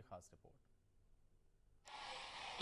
की खास रिपोर्ट।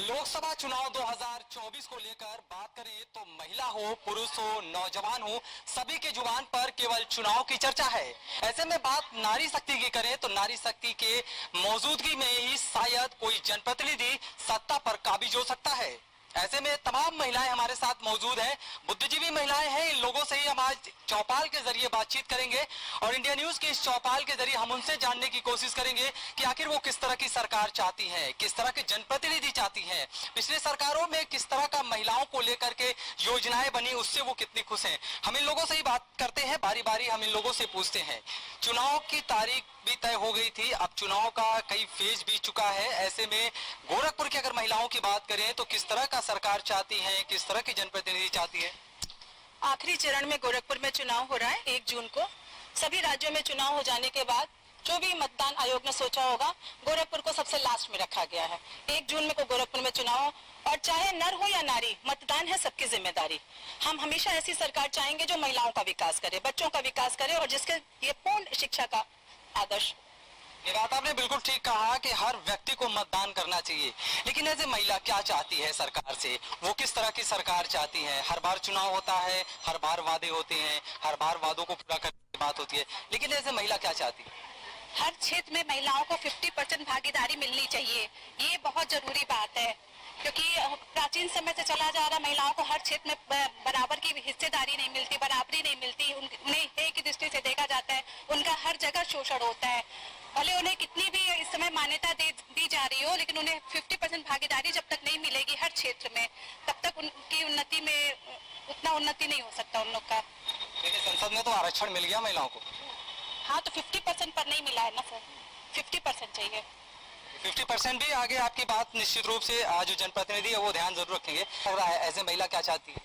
लोकसभा चुनाव 2024 को लेकर बात करें तो महिला हो, पुरुष हो, नौजवान हो, सभी के जुबान पर केवल चुनाव की चर्चा है। ऐसे में बात नारी शक्ति की करें तो नारी शक्ति के मौजूदगी में ही शायद कोई जनप्रतिनिधि सत्ता पर काबिज हो सकता है। ऐसे में तमाम महिलाएं हमारे साथ मौजूद हैं, बुद्धिजीवी महिलाएं हैं। इन लोगों से ही हम आज चौपाल के जरिए बातचीत करेंगे और इंडिया न्यूज के इस चौपाल के जरिए हम उनसे जानने की कोशिश करेंगे कि आखिर वो किस तरह की सरकार चाहती हैं, किस तरह के जनप्रतिनिधि चाहती हैं, पिछले सरकारों में किस तरह का महिलाओं को लेकर के योजनाएं बनी, उससे वो कितनी खुश हैं। हम इन लोगों से ही बात करते हैं, बारी बारी हम इन लोगों से पूछते हैं। चुनाव की तारीख भी तय हो गई थी, अब चुनाव का कई फेज बीत चुका है। ऐसे में गोरखपुर की अगर महिलाओं की बात करें तो किस तरह का सरकार चाहती है, किस तरह की जनप्रतिनिधि चाहती है? आखिरी चरण में गोरखपुर में चुनाव हो रहा है 1 जून को। सभी राज्यों में चुनाव हो जाने के बाद जो भी मतदान आयोग ने सोचा होगा, गोरखपुर को सबसे लास्ट में रखा गया है। 1 जून में को गोरखपुर में चुनाव, और चाहे नर हो या नारी, मतदान है सबकी जिम्मेदारी। हम हमेशा ऐसी सरकार चाहेंगे जो महिलाओं का विकास करे, बच्चों का विकास करे और जिसके ये पूर्ण शिक्षा का आदर्श। ये बात आपने बिल्कुल ठीक कहा कि हर व्यक्ति को मतदान करना चाहिए, लेकिन ऐसे महिला क्या चाहती है सरकार से, वो किस तरह की सरकार चाहती है? हर बार चुनाव होता है, हर बार वादे होते हैं, हर बार वादों को पूरा करने की बात होती है, लेकिन ऐसे महिला क्या चाहती है? हर क्षेत्र में महिलाओं को 50% भागीदारी मिलनी चाहिए। ये बहुत जरूरी बात है, क्योंकि प्राचीन समय से चला जा रहा, महिलाओं को हर क्षेत्र में बराबर की हिस्सेदारी नहीं मिलती, बराबरी नहीं मिलती, उन्हें एक ही दृष्टि से देखा जाता है, उनका हर जगह शोषण होता है। भले उन्हें कितनी भी इस समय मान्यता दी जा रही हो, लेकिन उन्हें 50% भागीदारी जब तक नहीं मिलेगी हर क्षेत्र में, तब तक उनकी उन्नति में उतना उन्नति नहीं हो सकता उन लोग का। देखिए, संसद में तो आरक्षण मिल गया महिलाओं को। हाँ, तो 50% पर नहीं मिला है ना सर, 50% चाहिए। 50% भी आगे आपकी बात निश्चित रूप से जो जनप्रतिनिधि है वो ध्यान जरूर रखेंगे। ऐसे महिला क्या चाहती है?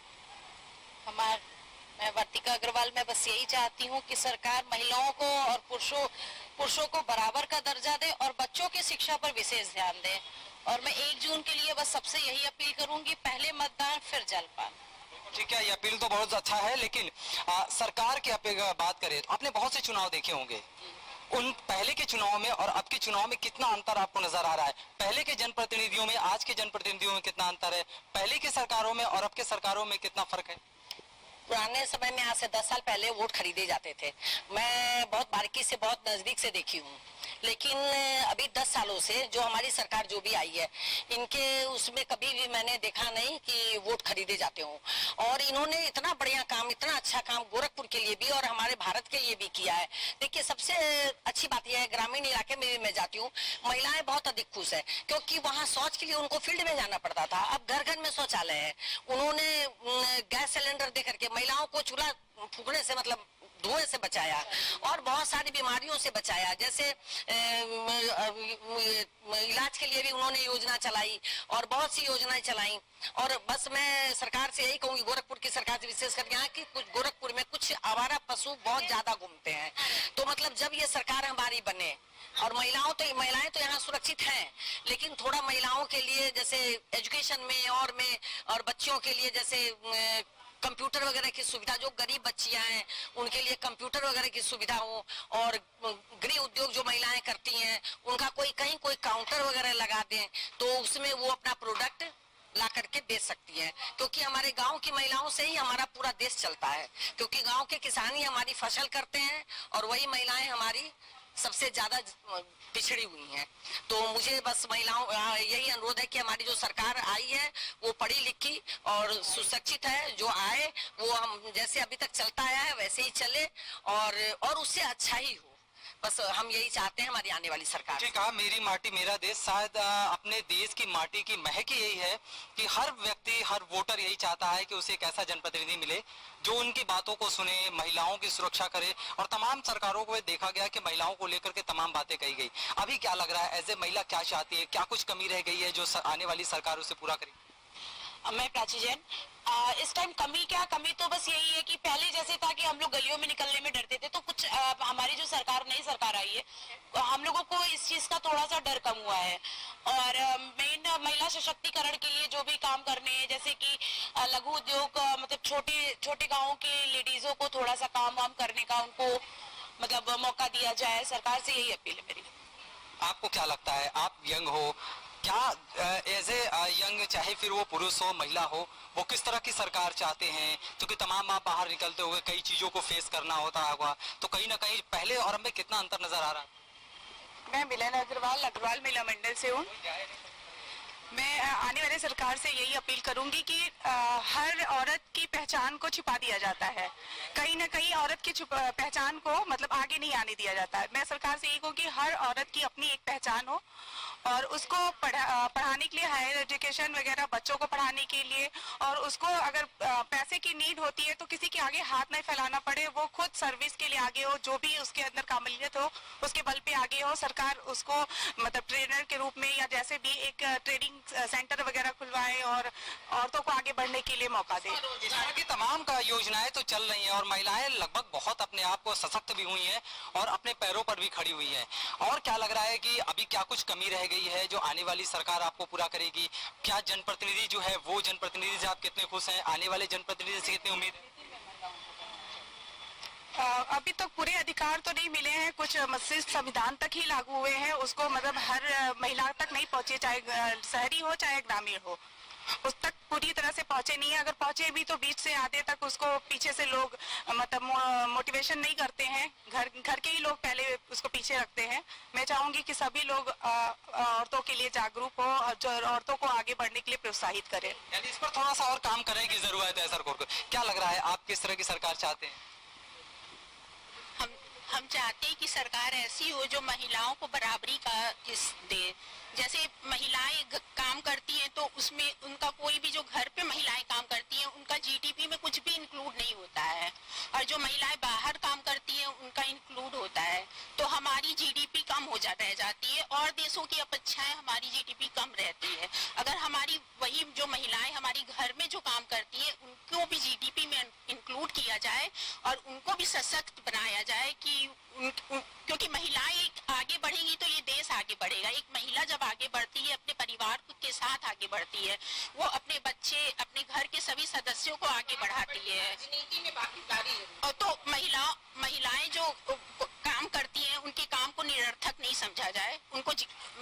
मैं वर्तिका अग्रवाल, मैं बस यही चाहती हूँ कि सरकार महिलाओं को और पुरुषों को बराबर का दर्जा दे और बच्चों की शिक्षा पर विशेष ध्यान दे। और मैं 1 जून के लिए बस सबसे यही अपील करूंगी, पहले मतदान फिर जलपान। ठीक है, ये अपील तो बहुत अच्छा है, लेकिन सरकार की बात करें तो आपने बहुत से चुनाव देखे होंगे, उन पहले के चुनाव में और अब के चुनाव में कितना अंतर आपको नजर आ रहा है? पहले के जनप्रतिनिधियों में आज के जनप्रतिनिधियों में कितना अंतर है? पहले की सरकारों में और अब के सरकारों में कितना फर्क है? पुराने समय में आज से 10 साल पहले वोट खरीदे जाते थे। मैं बहुत बारीकी से, बहुत नजदीक से देखी हूँ, लेकिन अभी 10 सालों से जो हमारी सरकार जो भी आई है, इनके उसमें कभी भी मैंने देखा नहीं कि वोट खरीदे जाते हों। और इन्होंने इतना बढ़िया काम, इतना अच्छा काम गोरखपुर के लिए भी और हमारे भारत के लिए भी किया है। देखिए, सबसे अच्छी बात यह है, ग्रामीण इलाके में भी मैं जाती हूँ, महिलाएं बहुत अधिक खुश है, क्योंकि वहाँ शौच के लिए उनको फील्ड में जाना पड़ता था, अब घर घर में शौचालय है। उन्होंने गैस सिलेंडर दे करके महिलाओं को चूल्हा फूकने से, मतलब धुएं से बचाया और बहुत सारी बीमारियों से बचाया। जैसे इलाज के लिए भी उन्होंने योजना चलाई और बहुत सी योजनाएं चलाई। और बस मैं सरकार से यही कहूंगी, गोरखपुर की सरकार से विशेष कर, यहाँ की कुछ गोरखपुर में कुछ आवारा पशु बहुत ज्यादा घूमते हैं, तो मतलब जब ये सरकार हमारी बने और महिलाएं तो यहाँ सुरक्षित हैं, लेकिन थोड़ा महिलाओं के लिए जैसे एजुकेशन में और बच्चियों के लिए जैसे कंप्यूटर वगैरह की सुविधा, जो गरीब बच्चियां हैं उनके लिए कंप्यूटर वगैरह की सुविधा हो, और गृह उद्योग जो महिलाएं करती हैं उनका कहीं कोई काउंटर वगैरह लगा दें, तो उसमें वो अपना प्रोडक्ट ला करके बेच सकती है। क्योंकि हमारे गांव की महिलाओं से ही हमारा पूरा देश चलता है, क्योंकि गांव के किसान ही हमारी फसल करते हैं और वही महिलाएं हमारी सबसे ज्यादा पिछड़ी हुई हैं। तो मुझे बस महिलाओं यही अनुरोध है कि हमारी जो सरकार आई है वो पढ़ी लिखी और सुशिक्षित है, जो आए वो हम जैसे अभी तक चलता आया है वैसे ही चले और उससे अच्छा ही हो। बस हम यही चाहते हैं हमारी आने वाली सरकार। ठीक है, मेरी माटी मेरा देश, शायद अपने देश की माटी की महक ही यही है कि हर व्यक्ति, हर वोटर यही चाहता है कि उसे एक ऐसा जनप्रतिनिधि मिले जो उनकी बातों को सुने, महिलाओं की सुरक्षा करे। और तमाम सरकारों को देखा गया कि महिलाओं को लेकर के तमाम बातें कही गई। अभी क्या लग रहा है, एज ए महिला क्या चाहती है, क्या कुछ कमी रह गई है जो आने वाली सरकार उसे पूरा करेगी? मैं प्राची जैन। इस टाइम कमी तो बस यही है कि पहले जैसे था कि हम लोग गलियों में निकलने में डरते थे, तो कुछ हमारी जो नई सरकार आई है, हम लोगों को इस चीज का थोड़ा सा डर कम हुआ है। और मेन महिला सशक्तिकरण के लिए जो भी काम करने हैं, जैसे कि लघु उद्योग, मतलब छोटे गाँव के लेडीजों को थोड़ा सा काम वाम करने का उनको मतलब मौका दिया जाए, सरकार से यही अपील है मेरी। आपको क्या लगता है, आप यंग हो, क्या एज ए यंग, चाहे फिर वो पुरुष हो महिला हो, वो किस तरह की सरकार चाहते हैं? क्योंकि तमाम आप बाहर निकलते हुए कई चीजों को फेस करना होता होगा, तो कहीं ना कहीं पहले और अब में कितना अंतर नजर आ रहा है? मैं मिलन अग्रवाल महिला मंडल से हूँ। मैं आने वाले सरकार से यही अपील करूंगी कि हर औरत की पहचान को छिपा दिया जाता है, कहीं ना कहीं औरत की पहचान को मतलब आगे नहीं आने दिया जाता है। मैं सरकार से यही कहूँ कि हर औरत की अपनी एक पहचान हो और उसको पढ़ाने के लिए, हायर एजुकेशन वगैरह बच्चों को पढ़ाने के लिए, और उसको अगर पैसे की नीड होती है तो किसी के आगे हाथ नहीं फैलाना पड़े, वो खुद सर्विस के लिए आगे हो, जो भी उसके अंदर काबिलियत हो उसके बल पे आगे हो। सरकार उसको मतलब ट्रेनर के रूप में या जैसे भी एक ट्रेनिंग सेंटर वगैरह खुलवाए और औरतों को आगे बढ़ने के लिए मौका दे। इस तरह की तमाम का योजनाएं तो चल रही हैं और महिलाएं लगभग बहुत अपने आप को सशक्त भी हुई हैं और अपने पैरों पर भी खड़ी हुई हैं। और क्या लग रहा है कि अभी क्या कुछ कमी रह गई है जो आने वाली सरकार आपको पूरा करेगी? क्या जनप्रतिनिधि जो है वो जनप्रतिनिधि से आप कितने खुश हैं? आने वाले जनप्रतिनिधि से कितनी उम्मीद है? अभी तक पूरे अधिकार तो नहीं मिले हैं, कुछ सिर्फ संविधान तक ही लागू हुए हैं, उसको मतलब हर महिला तक नहीं पहुंचे, चाहे शहरी हो चाहे ग्रामीण हो, उस तक पूरी तरह से पहुंचे नहीं है। अगर पहुंचे भी तो बीच से आधे तक उसको पीछे से लोग मतलब मोटिवेशन नहीं करते हैं, घर के ही लोग पहले उसको पीछे रखते हैं। मैं चाहूंगी कि सभी लोग औरतों के लिए जागरूक हो और जो औरतों को आगे बढ़ने के लिए प्रोत्साहित करें। यानी इस पर थोड़ा सा और काम करने की जरूरत है सरकार को। क्या लग रहा है, आप किस तरह की सरकार चाहते हैं? हम चाहते हैं कि सरकार ऐसी हो जो महिलाओं को बराबरी का इस दे। जैसे महिलाएं काम करती हैं तो उसमें उनका कोई भी जो घर पे महिलाएं काम करती हैं उनका जीडीपी में कुछ भी इंक्लूड नहीं होता है, और जो महिलाएं बाहर काम करती हैं उनका इंक्लूड होता है, तो हमारी जीडीपी कम हो रह जाती है और देशों की अपेक्षाएं हमारी जीडीपी कम रहती है। अगर हमारी वही जो महिलाएं हमारी घर में जो काम करती हैं उनको भी जीडीपी में इंक्लूड किया जाए और उनको भी सशक्त बनाया जाए कि क्योंकि महिलाएं आगे बढ़ेंगी तो ये देश आगे बढ़ेगा। एक महिला जब आगे बढ़ती है अपने परिवार के साथ आगे बढ़ती है, वो अपने बच्चे अपने घर के सभी सदस्यों को आगे बढ़ाती है। राजनीति में भागीदारी है। तो महिलाएं जो काम करती हैं उनके काम को निरर्थक नहीं समझा जाए, उनको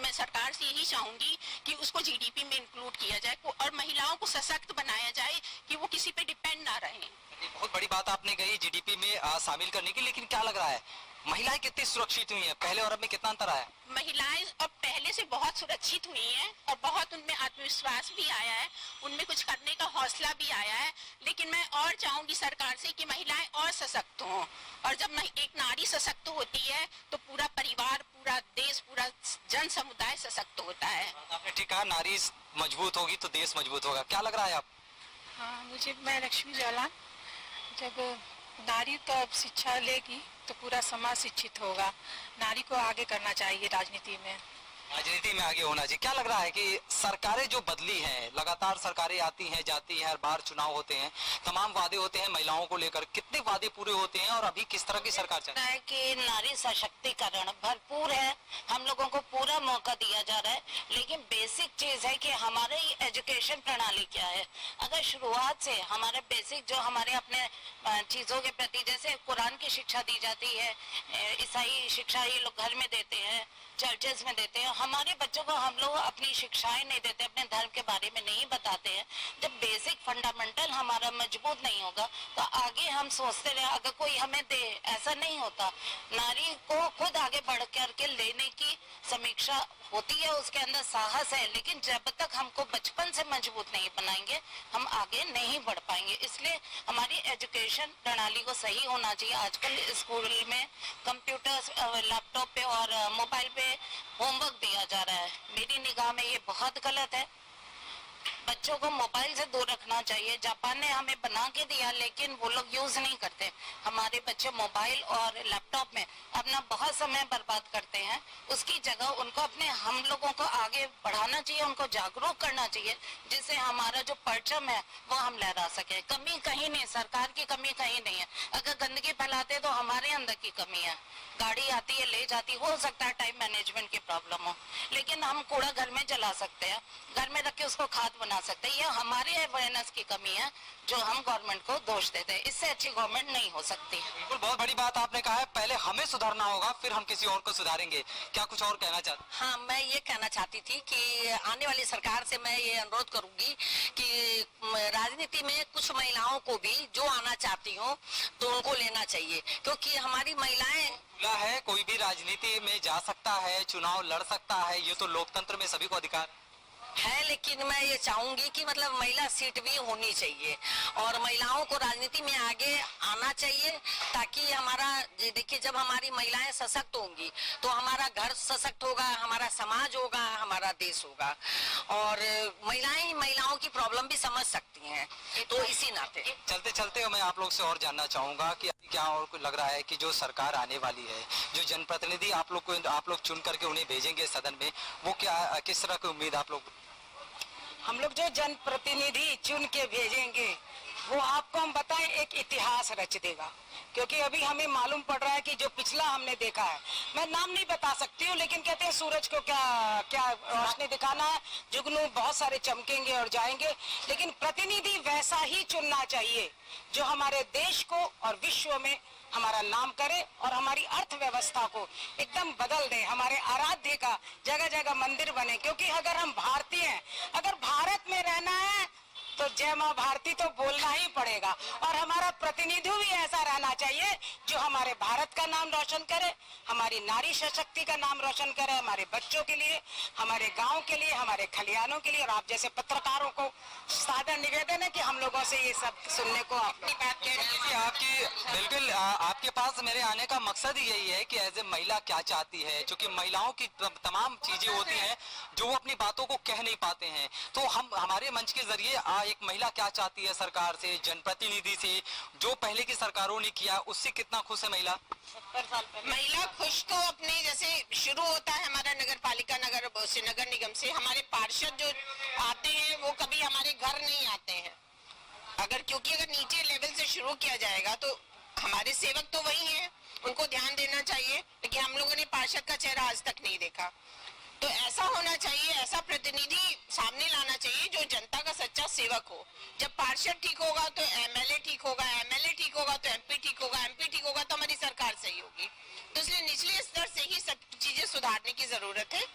मैं सरकार से यही चाहूंगी कि उसको जीडीपी में इंक्लूड किया जाए और महिलाओं को सशक्त बनाया जाए कि वो किसी पे डिपेंड ना रहें। बहुत बड़ी बात आपने कही जीडीपी में शामिल करने की, लेकिन क्या लग रहा है महिलाएं कितनी सुरक्षित हुई हैं? पहले और अब में कितना अंतर आया? महिलाएं अब पहले से बहुत सुरक्षित हुई हैं और बहुत उनमें आत्मविश्वास भी आया है, उनमें कुछ करने का हौसला भी आया है। लेकिन मैं और चाहूंगी सरकार से कि महिलाएं और सशक्त हों, और जब एक नारी सशक्त होती है तो पूरा परिवार, पूरा देश, पूरा जन समुदाय सशक्त होता है। आपने ठीक कहा, नारी मजबूत होगी तो देश मजबूत होगा। क्या लग रहा है आप? हाँ, मैं लक्ष्मी जालान। जब नारी तो अब शिक्षा लेगी तो पूरा समाज शिक्षित होगा। नारी को आगे करना चाहिए राजनीति में आगे होना चाहिए। क्या लग रहा है कि सरकारें जो बदली हैं, लगातार सरकारें आती हैं जाती हैं, हर बार चुनाव होते हैं, तमाम वादे होते हैं महिलाओं को लेकर, कितने वादे पूरे होते हैं और अभी किस तरह की सरकार चल रही है? कि नारी सशक्तिकरण भरपूर है, हम लोगों को पूरा मौका दिया जा रहा है, लेकिन बेसिक चीज है कि हमारे एजुकेशन प्रणाली क्या है। अगर शुरुआत से हमारे बेसिक जो हमारे अपने चीजों के प्रति, जैसे कुरान की शिक्षा दी जाती है, ईसाई शिक्षा ये लोग घर में देते हैं, चर्चेस में देते हैं, हमारे बच्चों को हम लोग अपनी शिक्षाएं नहीं देते, अपने धर्म के बारे में नहीं बताते हैं। जब बेसिक फंडामेंटल हमारा मजबूत नहीं होगा तो आगे हम सोचते रहे अगर कोई हमें दे, ऐसा नहीं होता। नारी को खुद आगे बढ़ करके लेने की समीक्षा होती है, उसके अंदर साहस है, लेकिन जब तक हमको बचपन से मजबूत नहीं बनाएंगे हम आगे नहीं बढ़ पाएंगे। इसलिए हमारी एजुकेशन प्रणाली को सही होना चाहिए। आजकल स्कूल में कंप्यूटर, लैपटॉप पे और मोबाइल पे होमवर्क दिया जा रहा है, मेरी निगाह में ये बहुत गलत है। बच्चों को मोबाइल से दूर रखना चाहिए। जापान ने हमें बना के दिया लेकिन वो लोग यूज नहीं करते। हमारे बच्चे मोबाइल और लैपटॉप में अपना बहुत समय बर्बाद करते हैं, उसकी जगह उनको अपने हम लोगों को आगे बढ़ाना चाहिए, उनको जागरूक करना चाहिए, जिससे हमारा जो परचम है वो हम लहरा सके। कमी कहीं नहीं, सरकार की कमी कहीं नहीं है। अगर गंदगी फैलाते तो हमारे अंदर की कमी है। गाड़ी आती है ले जाती, हो सकता है टाइम मैनेजमेंट की प्रॉब्लम हो, लेकिन हम कूड़ा घर में जला सकते हैं, घर में रख के उसको खाद बना सकते। ये हमारे अवेयरनेस की कमी है जो हम गवर्नमेंट को दोष देते हैं। इससे अच्छी गवर्नमेंट नहीं हो सकती। बिल्कुल, बहुत बड़ी बात आपने कहा है। पहले हमें सुधारना होगा, फिर हम किसी और को सुधारेंगे। क्या कुछ और कहना चाहते? हाँ, मैं ये कहना चाहती थी कि आने वाली सरकार से मैं ये अनुरोध करूंगी कि राजनीति में कुछ महिलाओं को भी जो आना चाहती हो तो उनको लेना चाहिए, क्योंकि हमारी महिलाएं खुला है, कोई भी राजनीति में जा सकता है, चुनाव लड़ सकता है, ये तो लोकतंत्र में सभी को अधिकार है। लेकिन मैं ये चाहूंगी कि मतलब महिला सीट भी होनी चाहिए और महिलाओं को राजनीति में आगे आना चाहिए, ताकि हमारा देखिए जब हमारी महिलाएं सशक्त होंगी तो हमारा घर सशक्त होगा, हमारा समाज होगा, हमारा देश होगा। और महिलाएं ही महिलाओं की प्रॉब्लम भी समझ सकती हैं। तो इसी नाते चलते चलते मैं आप लोग से और जानना चाहूंगा कि क्या और कुछ लग रहा है कि जो सरकार आने वाली है, जो जनप्रतिनिधि आप लोग चुन करके उन्हें भेजेंगे सदन में, वो क्या किस तरह की उम्मीद आप लोग? हम लोग जो जनप्रतिनिधि चुन के भेजेंगे वो आपको हम बताएं एक इतिहास रच देगा, क्योंकि अभी हमें मालूम पड़ रहा है कि जो पिछला हमने देखा है, मैं नाम नहीं बता सकती हूँ, लेकिन कहते हैं सूरज को क्या रोशनी दिखाना है, जुगनू बहुत सारे चमकेंगे और जाएंगे, लेकिन प्रतिनिधि वैसा ही चुनना चाहिए जो हमारे देश को और विश्व में हमारा नाम करे और हमारी अर्थव्यवस्था को एकदम बदल दे, हमारे आराध्य का जगह जगह मंदिर बने। क्योंकि अगर हम भारतीय हैं, अगर भारत में रहना है तो जय माँ भारती तो बोलना ही पड़ेगा। और हमारा प्रतिनिधि भी ऐसा रहना चाहिए जो हमारे भारत का नाम रोशन करे, हमारी नारी सशक्ति का नाम रोशन करे, हमारे बच्चों के लिए, हमारे गांव के लिए, हमारे खलियानों के लिए। और आप जैसे पत्रकारों को सादर निवेदन है कि हम लोगों से ये सब सुनने को अपनी बात कह रहे हैं। आपकी बिल्कुल आपके पास मेरे आने का मकसद ही यही है कि एज ए महिला क्या चाहती है, क्योंकि महिलाओं की तमाम चीजें होती हैं जो वो अपनी बातों को कह नहीं पाते हैं। तो हम हमारे मंच के जरिए एक महिला क्या चाहती है सरकार से, जनप्रतिनिधि से, जो पहले की सरकारों ने किया उससे कितना खुश है महिला? महिला खुश तो अपने जैसे शुरू होता है हमारा नगर पालिका नगर निगम से, हमारे पार्षद जो आते हैं वो कभी हमारे घर नहीं आते हैं। क्योंकि अगर नीचे लेवल से शुरू किया जाएगा तो हमारे सेवक तो वही हैं, उनको ध्यान देना चाहिए, लेकिन हम लोगों ने पार्षद का चेहरा आज तक नहीं देखा। तो ऐसा होना चाहिए, ऐसा प्रतिनिधि सामने लाना चाहिए जो जनता का सच्चा सेवक हो। जब पार्षद ठीक होगा तो एमएलए ठीक होगा, एमएलए ठीक होगा तो एमपी ठीक होगा, एमपी ठीक होगा तो हमारी सरकार सही होगी। तो इसलिए निचले स्तर से ही सब चीजें सुधारने की जरूरत है।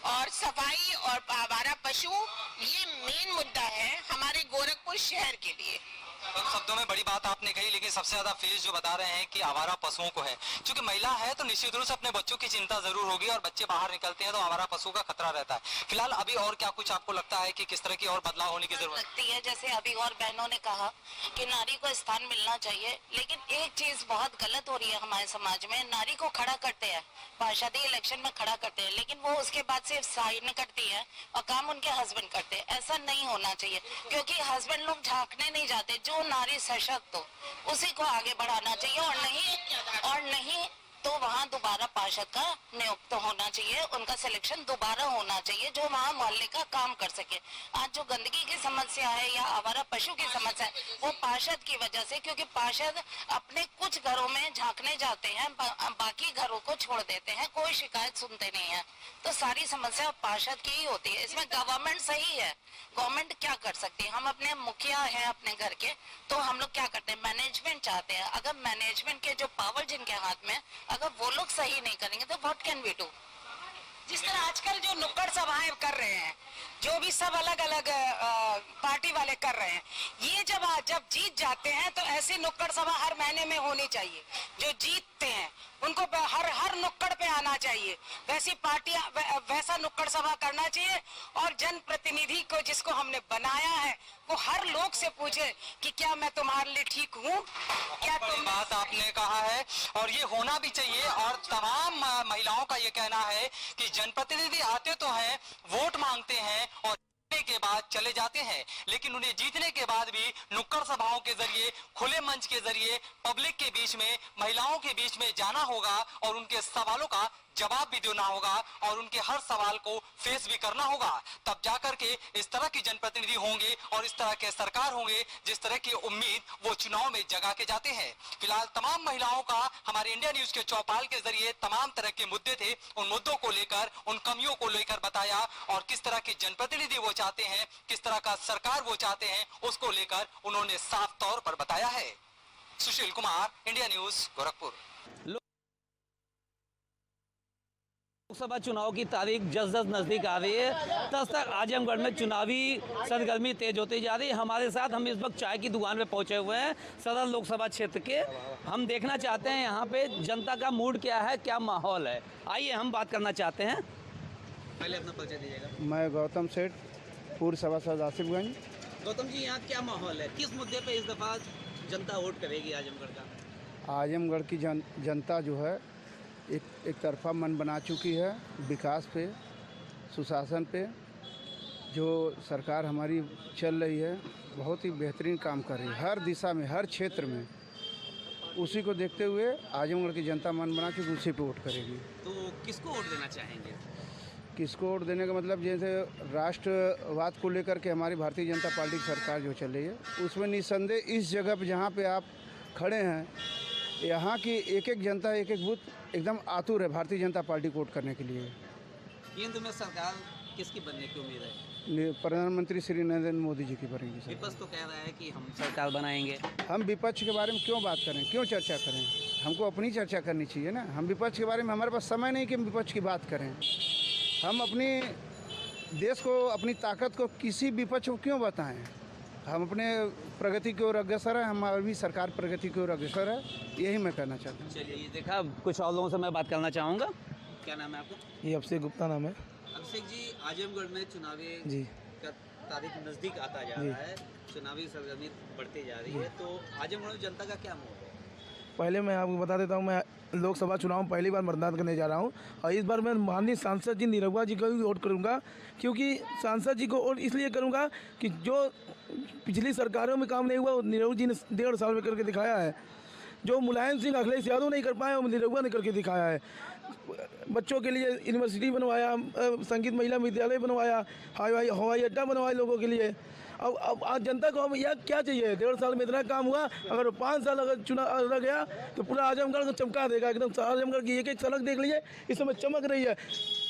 और सफाई और आवारा पशु ये मेन मुद्दा है हमारे गोरखपुर शहर के लिए। शब्दों में बड़ी बात आपने कही, लेकिन सबसे ज्यादा फेस जो बता रहे हैं कि आवारा पशुओं को है। क्योंकि महिला है तो निश्चित रूप से अपने बच्चों की चिंता जरूर होगी, और बच्चे बाहर निकलते हैं तो आवारा पशु का खतरा रहता है। फिलहाल अभी और क्या कुछ आपको लगता है कि किस तरह की और बदलाव होने की जरूरत लगती है? जैसे अभी और बहनों ने कहा कि नारी को स्थान मिलना चाहिए, लेकिन एक चीज बहुत गलत हो रही है हमारे समाज में। नारी को खड़ा करते हैं, पार्षदी इलेक्शन में खड़ा करते हैं, लेकिन वो उसके बाद सिर्फ साइन करती है और काम उनके हस्बैंड करते हैं। ऐसा नहीं होना चाहिए, क्योंकि हस्बैंड लोग झांकने नहीं जाते। जो नारी सशक्त हो उसी को आगे बढ़ाना चाहिए, और नहीं तो वहाँ दोबारा पार्षद का नियुक्त होना चाहिए, उनका सिलेक्शन दोबारा होना चाहिए जो वहाँ मोहल्ले का काम कर सके। आज जो गंदगी की समस्या है या आवारा पशु की समस्या है वो पार्षद की वजह से, क्योंकि पार्षद अपने कुछ घरों में झांकने जाते हैं, बाकी घरों को छोड़ देते हैं, कोई शिकायत सुनते नहीं है। तो सारी समस्या पार्षद की ही होती है। इसमें गवर्नमेंट सही है, गवर्नमेंट क्या कर सकती है? हम अपने मुखिया हैं अपने घर के, तो हम लोग क्या करते हैं, मैनेजमेंट चाहते हैं। अगर मैनेजमेंट के जो पावर जिनके हाथ में, अगर वो लोग सही नहीं करेंगे तो व्हाट कैन वी डू? जिस तरह आजकल जो नुक्कड़ सभाएं कर रहे हैं, जो भी सब अलग अलग पार्टी वाले कर रहे हैं, ये जब जीत जाते हैं तो ऐसी नुक्कड़ सभा हर महीने में होनी चाहिए। जो जीतते हैं उनको हर नुक्कड़ पे आना चाहिए, वैसी पार्टियां वैसा नुक्कड़ सभा करना चाहिए। और जनप्रतिनिधि को जिसको हमने बनाया है वो हर लोग से पूछे कि क्या मैं तुम्हारे लिए ठीक हूँ, क्या तुम। बात आपने कहा है और ये होना भी चाहिए। और तमाम महिलाओं का ये कहना है कि जनप्रतिनिधि आते तो हैं, वोट मांगते हैं और के बाद चले जाते हैं, लेकिन उन्हें जीतने के बाद भी नुक्कड़ सभाओं के जरिए, खुले मंच के जरिए, पब्लिक के बीच में, महिलाओं के बीच में जाना होगा और उनके सवालों का जवाब भी देना होगा और उनके हर सवाल को फेस भी करना होगा। तब जाकर के इस तरह की जनप्रतिनिधि होंगे और इस तरह के सरकार होंगे जिस तरह की उम्मीद वो चुनाव में जगा के जाते हैं। फिलहाल तमाम महिलाओं का हमारे इंडिया न्यूज के चौपाल के जरिए तमाम तरह के मुद्दे थे, उन मुद्दों को लेकर, उन कमियों को लेकर बताया और किस तरह की जनप्रतिनिधि वो चाहते हैं, किस तरह का सरकार वो चाहते हैं, उसको लेकर उन्होंने साफ तौर पर बताया है। Sushil Kumar, India news, Gorakhpur. लोकसभा चुनाव की तारीख जस जस नजदीक आ रही है तस तक आजमगढ़ में चुनावी सरगर्मी तेज होती जा रही है। हमारे साथ हम इस वक्त चाय की दुकान पे पहुंचे हुए हैं सदर लोकसभा क्षेत्र के। हम देखना चाहते हैं यहाँ पे जनता का मूड क्या है, क्या माहौल है। आइए हम बात करना चाहते हैं। पहले अपना परिचय दीजिएगा। मैं गौतम सेठ, पूर्व सभासद आसिफगंज। गौतम जी, यहाँ क्या माहौल है, किस मुद्दे पे इस दफा जनता वोट करेगी आजमगढ़ का? आजमगढ़ की जनता जो है एक तरफा मन बना चुकी है। विकास पे, सुशासन पे जो सरकार हमारी चल रही है बहुत ही बेहतरीन काम कर रही है, हर दिशा में, हर क्षेत्र में। उसी को देखते हुए आजमगढ़ की जनता मन बना के उसी पे वोट करेगी। तो किसको वोट देना चाहेंगे? किसको वोट देने का मतलब, जैसे राष्ट्रवाद को लेकर के हमारी भारतीय जनता पार्टी की सरकार जो चल रही है उसमें निस्संदेह इस जगह पे जहाँ पे आप खड़े हैं यहाँ की एक एक जनता, एक एक बूथ एकदम आतुर है भारतीय जनता पार्टी को वोट करने के लिए। केंद्र में सरकार किसकी बनने की उम्मीद है? प्रधानमंत्री श्री नरेंद्र मोदी जी की बनेगी। विपक्ष तो कह रहा है कि हम सरकार बनाएंगे। हम विपक्ष के बारे में क्यों बात करें, क्यों चर्चा करें? हमको अपनी चर्चा करनी चाहिए ना। हम विपक्ष के बारे में, हमारे पास समय नहीं कि हम विपक्ष की बात करें। हम अपनी देश को, अपनी ताकत को किसी विपक्ष को क्यों बताएं? हम अपने प्रगति की ओर अग्रसर है, हमारी सरकार प्रगति की ओर अग्रसर है, यही मैं कहना चाहता हूँ। चलिए, ये देखा, कुछ और लोगों से मैं बात करना चाहूँगा। क्या नाम है आपका? ये अभिषेक गुप्ता नाम है। अभिषेक जी, आजमगढ़ में चुनावी जी का तारीख नज़दीक आता जा रहा है, चुनावी सरगर्मी बढ़ती जा रही है, तो आजमगढ़ में जनता का क्या मोड़ है? पहले मैं आपको बता देता हूँ, मैं लोकसभा चुनाव में पहली बार मतदान करने जा रहा हूँ और इस बार मैं माननीय सांसद जी निरहुआ जी को भी वोट करूँगा, क्योंकि सांसद जी को वोट इसलिए करूँगा कि जो पिछली सरकारों में काम नहीं हुआ वो निरहुआ जी ने 1.5 साल में करके दिखाया है। जो मुलायम सिंह, अखिलेश यादव नहीं कर पाए वो निरहुआ ने करके दिखाया है। बच्चों के लिए यूनिवर्सिटी बनवाया, संगीत महिला विद्यालय बनवाया, हवाई अड्डा बनवाया लोगों के लिए। अब आज जनता को अब यह क्या चाहिए? 1.5 साल में इतना काम हुआ, अगर 5 साल अगर चुनाव रह गया तो पूरा आजमगढ़ को चमका देगा एकदम। आजमगढ़ की एक एक सड़क देख लीजिए, इस समय चमक रही है।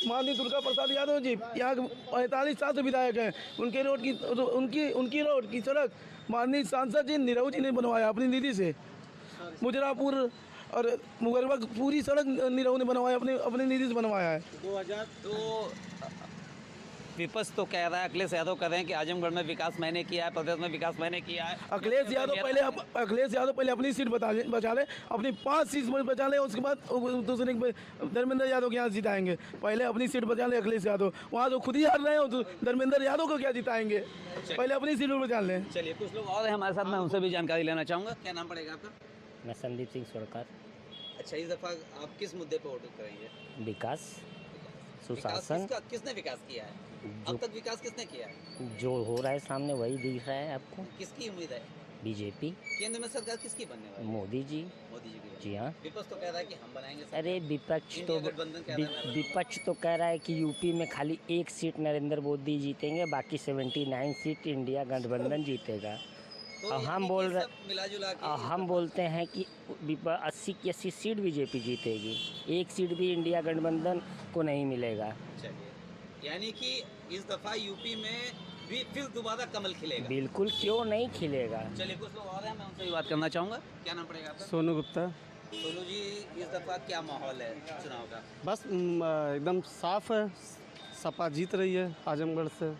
माननीय दुर्गा प्रसाद यादव जी यहाँ 45 साल से विधायक हैं, उनके रोड की उनकी रोड की सड़क माननीय सांसद जी निरहुआ जी ने बनवाया अपनी निधि से। मुजरापुर और मुगरबा पूरी सड़क निरहुआ ने बनवाया, अपनी निधि से बनवाया है। 2002 विपक्ष तो कह रहा है, अखिलेश यादव कह रहे हैं कि आजमगढ़ में विकास मैंने किया है, प्रदेश में विकास मैंने किया है। अखिलेश यादव पहले अपनी सीट बचा ले, अपनी 5 सीट बचा ले, उसके बाद दूसरे धर्मेंद्र यादव के यहाँ जिताएंगे। पहले अपनी सीट बचा ले अखिलेश यादव, वहाँ तो खुद ही हार रहे हो तो धर्मेंद्र यादव को क्या जिताएंगे? पहले अपनी सीट बचा लें। चलिए, कुछ लोग और हैं हमारे साथ, मैं उनसे भी जानकारी लेना चाहूँगा। क्या नाम पड़ेगा आपका? मैं संदीप सिंह सोड़कर। अच्छा, इस दफा आप किस मुद्दे पर वोट करेंगे? विकास, सुशासन। किसने विकास किया है अब तक? विकास किसने किया है? जो हो रहा है सामने वही दिख रहा है आपको। किसकी उम्मीद है? बीजेपी। केंद्र में सरकार किसकी बनने वाली है? मोदी जी। मोदी जी की। जी हाँ। विपक्ष तो कह रहा है कि हम बनाएंगे। अरे विपक्ष तो कह रहा है कि यूपी में खाली 1 सीट नरेंद्र मोदी जीतेंगे, बाकी 79 सीट इंडिया गठबंधन जीतेगा। तो हम बोलते हैं कि 80 की 80 सीट बीजेपी जीतेगी, 1 सीट भी इंडिया गठबंधन को नहीं मिलेगा। चलिए, यानी कि इस दफा यूपी में भी फिर दोबारा कमल खिलेगा? बिल्कुल, क्यों नहीं खिलेगा। चलिए, कुछ लोग और हैं, मैं उनसे भी बात करना चाहूँगा। क्या नाम पड़ेगा आपका? सोनू गुप्ता। सोनू जी, इस दफा क्या माहौल है चुनाव का? बस एकदम साफ है, सपा जीत रही है आजमगढ़ से।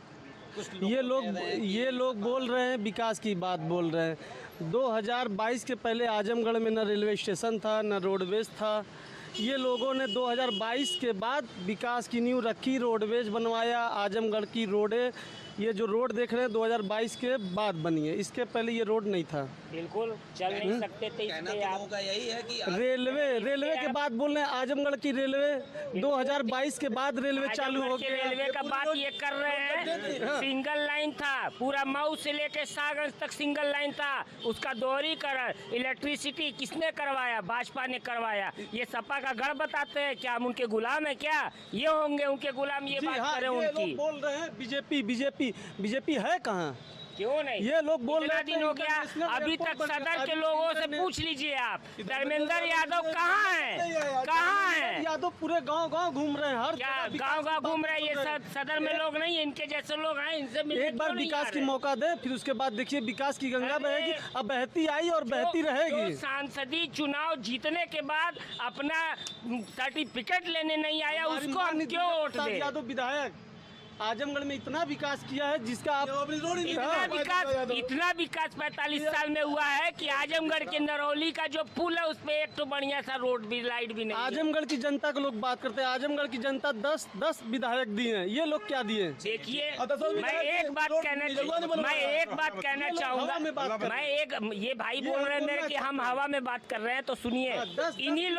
ये लोग बोल रहे हैं, विकास की बात बोल रहे हैं। 2022 के पहले आजमगढ़ में न रेलवे स्टेशन था, न रोडवेज था। ये लोगों ने 2022 के बाद विकास की नींव रखी, रोडवेज बनवाया, आजमगढ़ की रोडें, ये जो रोड देख रहे हैं 2022 के बाद बनी है, इसके पहले ये रोड नहीं था। बिल्कुल चल नहीं सकते थे। का यही है कि रेलवे के बाद बोल रहे हैं, आजमगढ़ की रेलवे 2022 के बाद रेलवे चालू हो गया। रेलवे का बात ये कर रहे हैं, सिंगल लाइन था, पूरा मऊ से लेके सागंज तक सिंगल लाइन था, उसका दोहरीकरण, इलेक्ट्रिसिटी किसने करवाया? भाजपा ने करवाया। ये सपा भाजपा का गढ़ बताते हैं, क्या हम उनके गुलाम है क्या? ये होंगे उनके गुलाम, ये बात करें उनकी। बोल रहे हैं बीजेपी है कहाँ? क्यों नहीं? ये लोग बोल रहे दिन हो गया, अभी तक सदर के लोगों से पूछ लीजिए आप, धर्मेंद्र यादव कहाँ है? कहाँ है? यादव पूरे गांव घूम रहे हैं, हर क्या गांव घूम रहे हैं? ये सदर में लोग नहीं, इनके जैसे लोग हैं, इनसे मिलने एक बार क्यों नहीं विकास आ की रहे? मौका दे, फिर उसके बाद देखिए विकास की गंगा बहेगी। अब बहती आई और बहती रहेगी। सांसदीय चुनाव जीतने के बाद अपना सर्टिफिकेट लेने नहीं आया, उसको हम क्यों वोट दें? यादव विधायक आजमगढ़ में इतना विकास किया है जिसका आप इतना विकास 45 साल में हुआ है कि आजमगढ़ के नरौली का जो पुल है उस पे एक तो बढ़िया सा रोड भी, लाइट भी नहीं है। आजमगढ़ की जनता को लोग बात करते हैं, आजमगढ़ की जनता 10 विधायक दिए हैं, ये लोग क्या दिए? देखिए मैं एक बात कहना चाहूँगा, ये भाई बोल रहे हैं मेरे कि हम हवा में बात कर रहे हैं, तो सुनिए, इन्हीं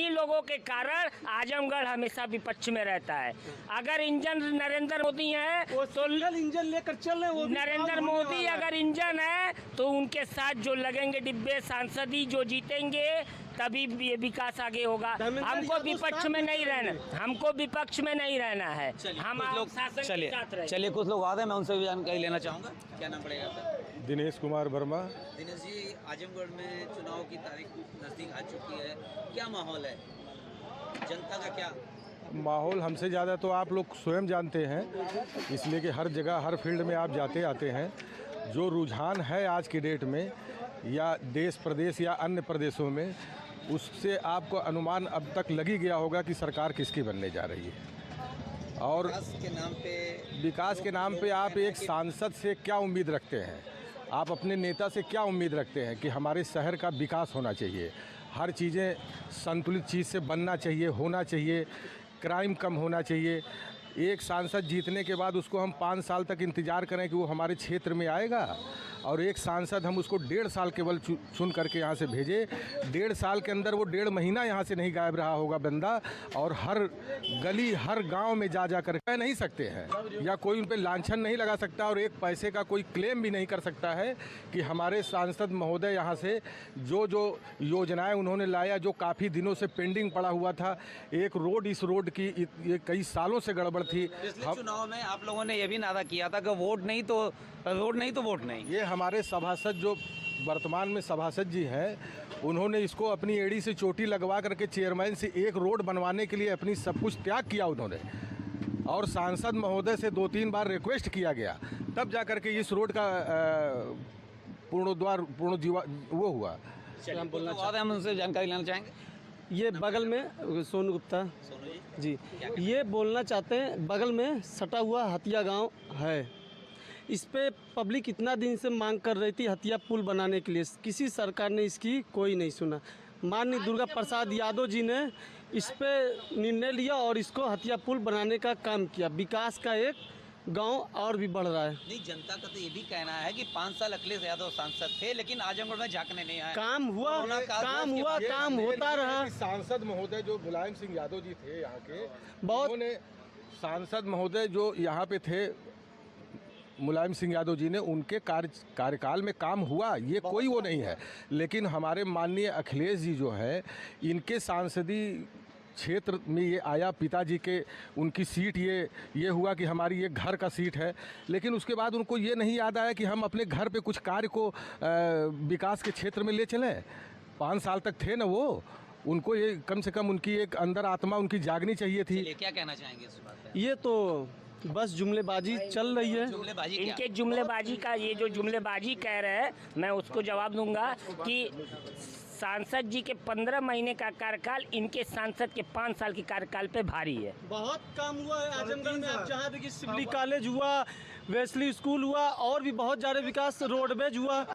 लोगों के कारण आजमगढ़ हमेशा विपक्ष में रहता है। अगर इंजन नरेंद्र मोदी है तो इंजन लेकर चल रहे हैं, नरेंद्र मोदी अगर इंजन है तो उनके साथ जो लगेंगे डिब्बे सांसदी जो जीतेंगे तभी ये विकास आगे होगा। हमको विपक्ष में नहीं रहना है, हम शासन के साथ रहें। चलिए कुछ लोग आ रहे हैं, मैं उनसे भी जानकारी लेना चाहूँगा। क्या नाम पड़ेगा आपका? दिनेश कुमार वर्मा। दिनेश जी, आजमगढ़ में चुनाव की तारीख नज़दीक आ चुकी है, क्या माहौल है, जनता का क्या माहौल? हमसे ज़्यादा तो आप लोग स्वयं जानते हैं, इसलिए कि हर जगह हर फील्ड में आप जाते आते हैं। जो रुझान है आज की डेट में या देश प्रदेश या अन्य प्रदेशों में, उससे आपको अनुमान अब तक लग ही गया होगा कि सरकार किसकी बनने जा रही है। और विकास के नाम पे आप एक सांसद से क्या उम्मीद रखते हैं? आप अपने नेता से क्या उम्मीद रखते हैं? कि हमारे शहर का विकास होना चाहिए, हर चीज़ें संतुलित चीज़ से बनना चाहिए, होना चाहिए, क्राइम कम होना चाहिए। एक सांसद जीतने के बाद उसको हम 5 साल तक इंतज़ार करें कि वो हमारे क्षेत्र में आएगा, और एक सांसद हम उसको 1.5 साल केवल चुन करके यहाँ से भेजे। 1.5 साल के अंदर वो 1.5 महीना यहाँ से नहीं गायब रहा होगा बंदा, और हर गली हर गांव में जा कर कह नहीं सकते हैं, या कोई उन पर लांछन नहीं लगा सकता, और एक पैसे का कोई क्लेम भी नहीं कर सकता है कि हमारे सांसद महोदय यहाँ से जो योजनाएं उन्होंने लाया, जो काफ़ी दिनों से पेंडिंग पड़ा हुआ था। एक रोड, इस रोड की ये कई सालों से गड़बड़ थी। पिछले चुनाव में आप लोगों ने ये भी नारा किया था कि रोड नहीं तो वोट नहीं। ये हमारे सभासद जो वर्तमान में सभासद जी हैं, उन्होंने इसको अपनी एड़ी से चोटी लगवा करके चेयरमैन से एक रोड बनवाने के लिए अपनी सब कुछ त्याग किया उन्होंने, और सांसद महोदय से 2-3 बार रिक्वेस्ट किया गया, तब जा करके इस रोड का वो हुआ। हम उनसे जानकारी लेना चाहेंगे। ये बगल में सोनू गुप्ता जी, ये बोलना चाहते हैं, बगल में सटा हुआ हतिया गांव है, इस पे पब्लिक इतना दिन से मांग कर रही थी हतिया पुल बनाने के लिए, किसी सरकार ने इसकी कोई नहीं सुना। माननीय दुर्गा प्रसाद यादव जी ने इस पे निर्णय लिया और इसको हतिया पुल बनाने का काम किया। विकास का एक गांव और भी बढ़ रहा है। नहीं, जनता का तो ये भी कहना है कि 5 साल अखिलेश यादव सांसद थे, लेकिन आजमगढ़ में झांकने नहीं आए। काम हुआ, काम होता रहा। सांसद महोदय जो मुलायम सिंह यादव जी थे यहाँ के, बहुत सांसद महोदय जो यहाँ पे थे मुलायम सिंह यादव जी ने, उनके कार्यकाल में काम हुआ, ये कोई वो नहीं है। लेकिन हमारे माननीय अखिलेश जी जो है, इनके सांसदीय क्षेत्र में ये आया, पिताजी के उनकी सीट ये हुआ कि हमारी ये घर का सीट है, लेकिन उसके बाद उनको ये नहीं याद आया कि हम अपने घर पे कुछ कार्य को विकास के क्षेत्र में ले चलें। 5 साल तक थे ना वो, उनको ये कम से कम उनकी एक अंदर आत्मा उनकी जागनी चाहिए थी। क्या कहना चाहेंगे इस बात पे? ये तो बस जुमलेबाजी चल रही है। इनके जुमलेबाजी का, ये जो जुमलेबाजी कह रहे हैं, मैं उसको जवाब दूंगा कि सांसद जी के 15 महीने का कार्यकाल इनके सांसद के 5 साल के कार्यकाल पे भारी है। बहुत काम हुआ है आजमगढ़ में। आप जहाँ देखिए सिविल कॉलेज हुआ, वेस्ली स्कूल हुआ, और भी बहुत ज़्यादा विकास, रोडवेज हुआ।